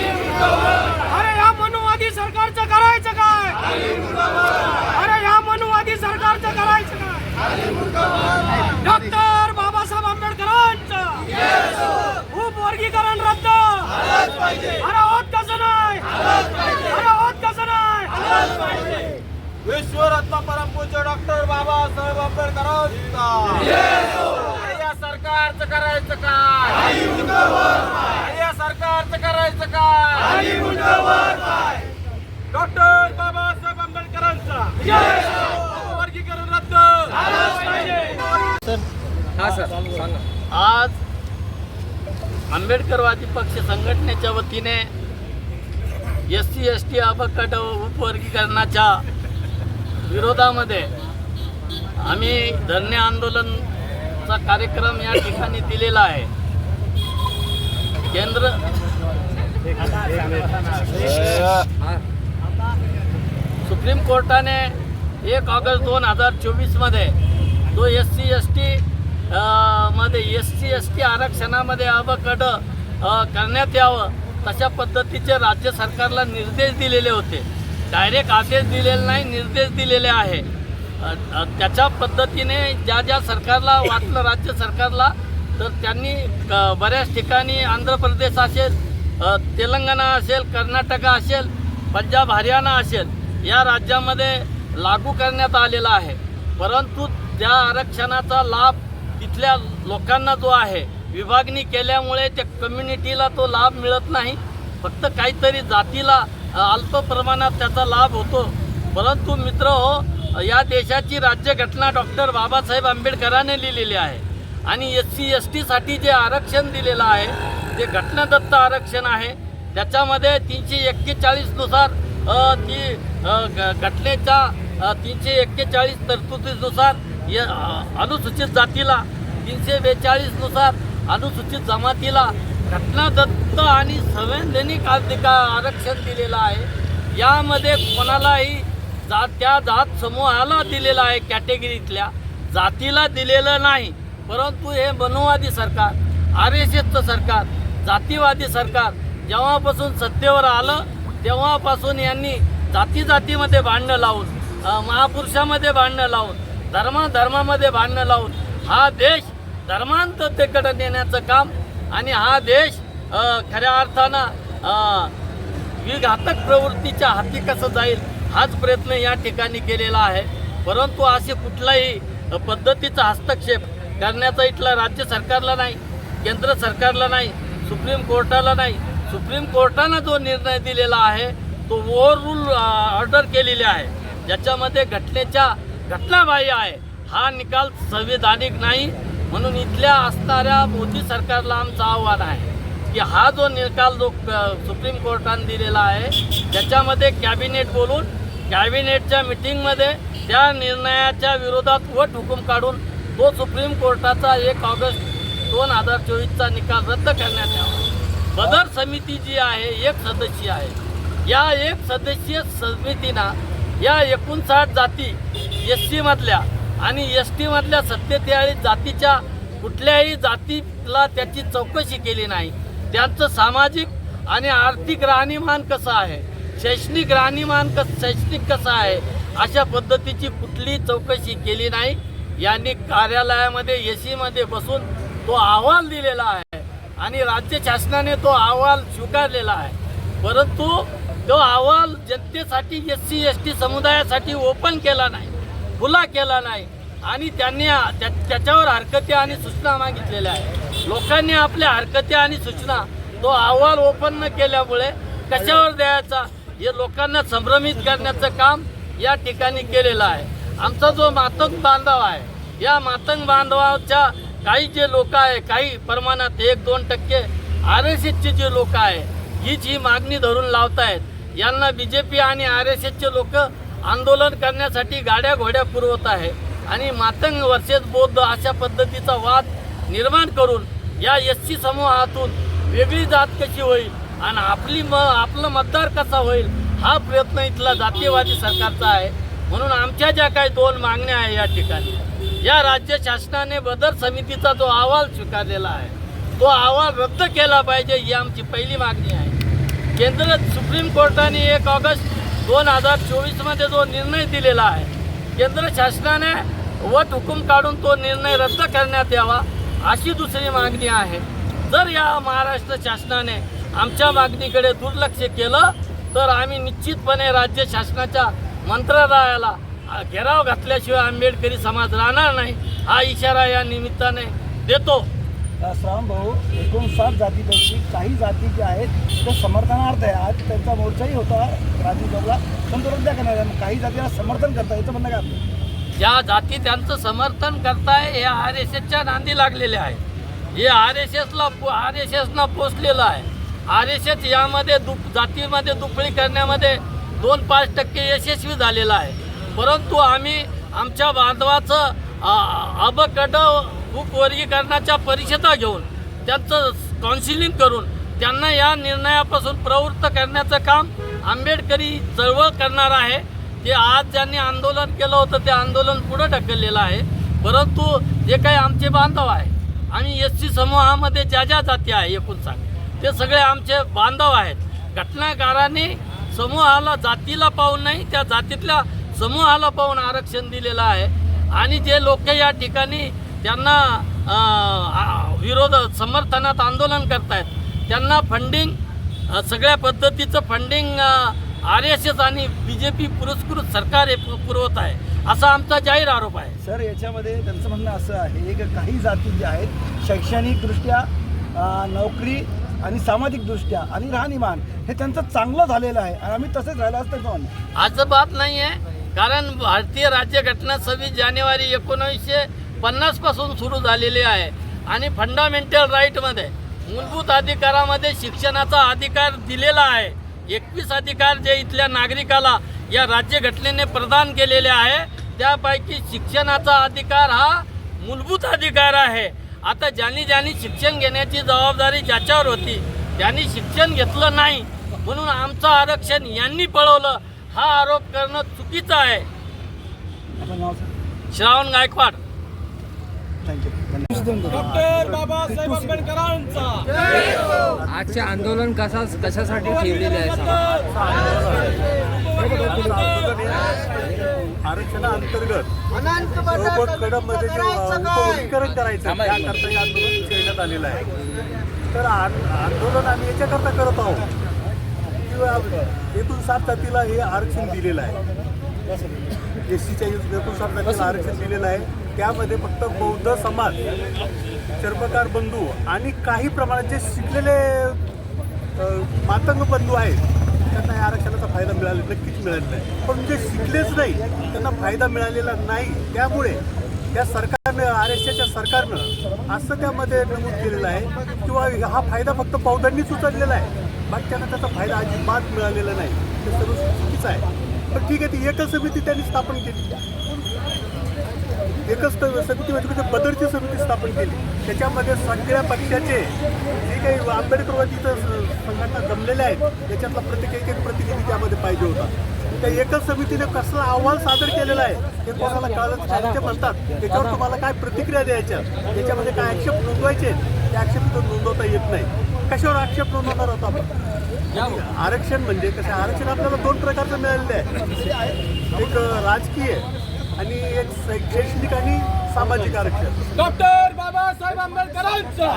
अरे या मनुवादी सरकारचं करायचं काय? अरे या मनुवादी सरकारचं करायचं काय? डॉक्टर बाबासाहेब आंबेडकरांचं उपवर्गीकरण रद्द. अरे होत कसं नाही? अरे होत कसं नाही? विश्वरत्न परमपूज्य डॉक्टर बाबासाहेब आंबेडकरांचा या सरकारचं करायचं काय? या सरकारचं करायचं काय? डॉक्टर बाबासाहेब आंबेडकरांचा वर्गीकरण रद्द. हा सर सांगा. आज आंबेडकरवादी पक्ष संघटनेच्या वतीने SC ST अपगट उपवर्गीकरणाच्या विरोधामध्ये आम्ही धरणे आंदोलनचा कार्यक्रम या ठिकाणी दिलेला आहे. केंद्र सुप्रीम कोर्टाने 1 ऑगस्ट 2024 मध्ये जो SC ST मध्ये SC ST आरक्षणामध्ये अपगट करण्यात यावं तशा पद्धतीचे राज्य सरकारला निर्देश दिलेले होते. डायरेक्ट आदेश दिलेले नाही, निर्देश दिलेले आहे. त्याच्या पद्धतीने ज्या सरकारला वाटलं राज्य सरकारला तर त्यांनी बऱ्याच ठिकाणी आंध्र प्रदेश असेल, तेलंगणा असेल, कर्नाटक असेल, पंजाब हरियाणा असेल या राज्यामध्ये लागू करण्यात आलेला आहे. परंतु त्या आरक्षणाचा लाभ तिथल्या लोकांना जो आहे विभागणी केल्यामुळे त्या कम्युनिटीला तो लाभ मिळत नाही. फक्त काहीतरी जातीला अल्प प्रमाणात त्याचा लाभ होतो. परंतु मित्र हो, या देशाची राज्यघटना डॉक्टर बाबासाहेब आंबेडकरांनी लिहिलेली आहे आणि SC ST साठी जे आरक्षण दिलेलं आहे ते घटनादत्त आरक्षण आहे. त्याच्यामध्ये 341 नुसार ती घटनेच्या 341 तरतुदीनुसार अनुसूचित जातीला, 342 नुसार अनुसूचित जमातीला घटनादत्त आणि संवैधानिक आरक्षण दिलेलं आहे. यामध्ये कोणालाही त्या जात समूहाला दिलेलं आहे, कॅटेगरीतल्या जातीला दिलेलं नाही. परंतु हे मनुवादी सरकार, RSSचं सरकार, जातीवादी सरकार जेव्हापासून सत्तेवर आलं तेव्हापासून यांनी जातीमध्ये भांडणं लावून, महापुरुषामध्ये भांडणं लावून, धर्मामध्ये भांडणं लावून हा देश धर्मांततेकडे नेण्याचं काम आणि हा देश खऱ्या अर्थानं विघातक प्रवृत्तीच्या हाती कसं जाईल हाच प्रयत्न या ठिकाणी केलेला आहे. परंतु असे कुठलाही पद्धतीचा हस्तक्षेप करण्याचा इथला राज्य सरकारला नाही, केंद्र सरकारला नाही, सुप्रीम कोर्टाला नाही. सुप्रीम कोर्टानं जो निर्णय दिलेला आहे तो ओव्हररूल ऑर्डर केलेली आहे, ज्याच्यामध्ये घटनाबाह्य आहे. हा निकाल संविधानिक नाही. म्हणून इथल्या असणाऱ्या मोदी सरकारला आमचं आव्हान आहे की हा जो निकाल जो सुप्रीम कोर्टाने दिलेला आहे त्याच्यामध्ये कॅबिनेट बोलून कॅबिनेटच्या मिटिंगमध्ये त्या निर्णयाच्या विरोधात वट हुकूम काढून तो सुप्रीम कोर्टाचा 1 ऑगस्ट 2024चा निकाल रद्द करण्यात यावा. बदर समिती जी आहे 1 सदस्यीय आहे. या 1 सदस्यीय समितीनं या 59 जाती SC मधल्या आणि ST मधल्या 47 जातीच्या कुठल्याही जातीला त्याची चौकशी केली नाही. त्यांचं सामाजिक आणि आर्थिक राहणीमान कसं आहे, शैक्षणिक राहणीमान शैक्षणिक कसं आहे अशा पद्धतीची कुठलीही चौकशी केली नाही. यांनी कार्यालयामध्ये SC मध्ये बसून तो अहवाल दिलेला आहे आणि राज्य शासनाने तो अहवाल स्वीकारलेला आहे. परंतु तो अहवाल जनतेसाठी SC ST समुदायासाठी ओपन केला नाही, खुला केला नाही आणि त्यांनी त्याच्यावर हरकती आणि सूचना मागितलेल्या आहेत. लोकांनी आपल्या हरकती आणि सूचना तो अहवाल ओपन न केल्यामुळे कशावर द्यायचा हे लोकांना संभ्रमित करण्याचं काम या ठिकाणी केलेलं आहे. आमचा जो मातंग बांधव आहे या मातंग बांधवाच्या काही जे लोक आहे, काही प्रमाणात 1-2% RSSचे जे लोक आहे हीच ही मागणी धरून लावतायत. यांना BJP आणि RSSचे लोक आंदोलन करण्यासाठी गाड्या घोड्या पुरवत आहे आणि मातंग वर्सेस बौद्ध अशा पद्धतीचा वाद निर्माण करून या SC समूहातून वेगळी जात कशी होईल आणि आपलं मतदार कसा होईल हा प्रयत्न इथला जातीयवादी सरकारचा आहे. म्हणून आमच्या ज्या काही 2 मागण्या आहे या ठिकाणी या राज्य शासनाने बदर समितीचा जो अहवाल स्वीकारलेला आहे तो अहवाल रद्द केला पाहिजे ही आमची पहिली मागणी आहे. केंद्र सुप्रीम कोर्टाने 1 ऑगस्ट 2024मध्ये जो निर्णय दिलेला आहे, केंद्र शासनाने वट हुकूम काढून तो निर्णय रद्द करण्यात यावा अशी दुसरी मागणी आहे. जर या महाराष्ट्र शासनाने आमच्या मागणीकडे दुर्लक्ष केलं तर आम्ही निश्चितपणे राज्य शासनाच्या मंत्रालयाला घेराव घातल्याशिवाय आंबेडकरी समाज राहणार नाही हा इशारा या निमित्ताने देतो. श्रावण भाऊ, 59 जातीपैकी काही जाती ज्या आहेत ते समर्थनार्थ आहे. आज त्यांचा मोर्चाही होता राजू चौकला, पण तो रद्द करणार आहे. काही जातीला समर्थन करता याचं म्हणणं काय आपलं? ज्या जाती त्यांचं समर्थन करताय हे RSSच्या नांदी लागलेले आहे. हे RSSना पोचलेलं आहे. RSS यामध्ये जातीमध्ये दुपळी करण्यामध्ये 2-5% यशस्वी झालेला आहे. परंतु आम्ही आमच्या बांधवाचं अबकड उपवर्गीकरणाच्या परिषदा घेऊन त्यांचं काउन्सिलिंग करून त्यांना या निर्णयापासून प्रवृत्त करण्याचं काम आंबेडकरी चळवळ करणार आहे. ते आज ज्यांनी आंदोलन केलं होतं ते आंदोलन पुढे ढकललेलं आहे. परंतु जे काही आमचे बांधव आहे, आम्ही SC समूहामध्ये ज्या जाती आहे एकूण ते सगळे आमचे बांधव आहेत. घटनाकारांनी समूहाला जातीला पाहून नाही, त्या जातीतल्या समूहाला पाहून आरक्षण दिलेलं आहे. आणि जे लोक या ठिकाणी त्यांना समर्थनात आंदोलन करतायत त्यांना फंडिंग सगळ्या पद्धतीचं फंडिंग RSS आणि BJP पुरस्कृत सरकार हे पुरवत आहे असा आमचा जाहीर आरोप आहे. सर, याच्यामध्ये त्यांचं म्हणणं असं आहे की काही जाती ज्या आहेत शैक्षणिकदृष्ट्या, नोकरी आणि सामाजिकदृष्ट्या आणि राहणीमान हे त्यांचं चांगलं झालेलं आहे आणि आम्ही तसेच राहिलं असं त्यांचं म्हणणं आहे. असं बात नाही आहे, कारण भारतीय राज्यघटना 26 जानेवारी 1950 पासून सुरू झालेली आहे आणि फंडामेंटल राईटमध्ये मूलभूत अधिकारामध्ये शिक्षणाचा अधिकार दिलेला आहे. 21 अधिकार जे इथल्या नागरिकाला या राज्यघटनेने प्रदान केलेले आहे त्यापैकी शिक्षणाचा अधिकार हा मूलभूत अधिकार आहे. आता ज्यांनी शिक्षण घेण्याची जबाबदारी ज्याच्यावर होती त्यांनी शिक्षण घेतलं नाही म्हणून आमचं आरक्षण यांनी पळवलं हा आरोप करणं चुकीचं आहे. आपलं नाव sir? Shravan Gaikwad. Thank you. Doctor Babasaheb आंबेडकरांचा आजचे आंदोलन कशासाठी ठेवलेले आहे? आरक्षणाअंतर्गत कडमध्ये जे उपवर्गीकरण करायचं त्याकरता हे आंदोलन छेडण्यात आलेलं आहे. तर आंदोलन आम्ही याच्याकरता करत आहोत की 59 जातीला हे आरक्षण दिलेलं आहे. SCच्या 59 जातीला आरक्षण दिलेलं आहे. त्यामध्ये फक्त बौद्ध समाज, चर्मकार बंधू आणि काही प्रमाणात जे शिकलेले मातंग बंधू आहेत त्यांना या आरक्षणाचा फायदा नक्कीच मिळालेला नाही. पण जे शिकलेच नाही त्यांना फायदा मिळालेला नाही. त्यामुळे त्या सरकारनं RSSच्या सरकारनं असं त्यामध्ये नमूद केलेलं आहे किंवा हा फायदा फक्त बौद्धांनीच उचललेला आहे, बाकीच्यांना त्याचा फायदा अजिबात मिळालेला नाही. ते सर्व चुकीचं आहे. पण ठीक आहे, ती एकच समिती त्यांनी स्थापन केली. एकच समिती म्हणजे बदलची समिती स्थापन केली. त्याच्यामध्ये सगळ्या पक्षाचे जे काही आंबेडकरवादीचं संघटना जमलेल्या आहेत त्याच्यातला एक प्रतिनिधी त्यामध्ये पाहिजे होता. त्या एकच समितीने कसला अहवाल सादर केलेला आहे हे कोणाला कळलं ते म्हणतात. त्याच्यावर तुम्हाला काय प्रतिक्रिया द्यायच्या, त्याच्यामध्ये काय आक्षेप नोंदवायचे ते आक्षेप नोंदवता येत नाही. कशावर आक्षेप नोंदवणार होता आपण? आरक्षण म्हणजे कसं, आरक्षण आपल्याला 2 प्रकारचं मिळालेलं आहे. एक राजकीय आणि एक शैक्षणिक आणि सामाजिक आरक्षण. डॉक्टर बाबासाहेब आंबेडकरांचा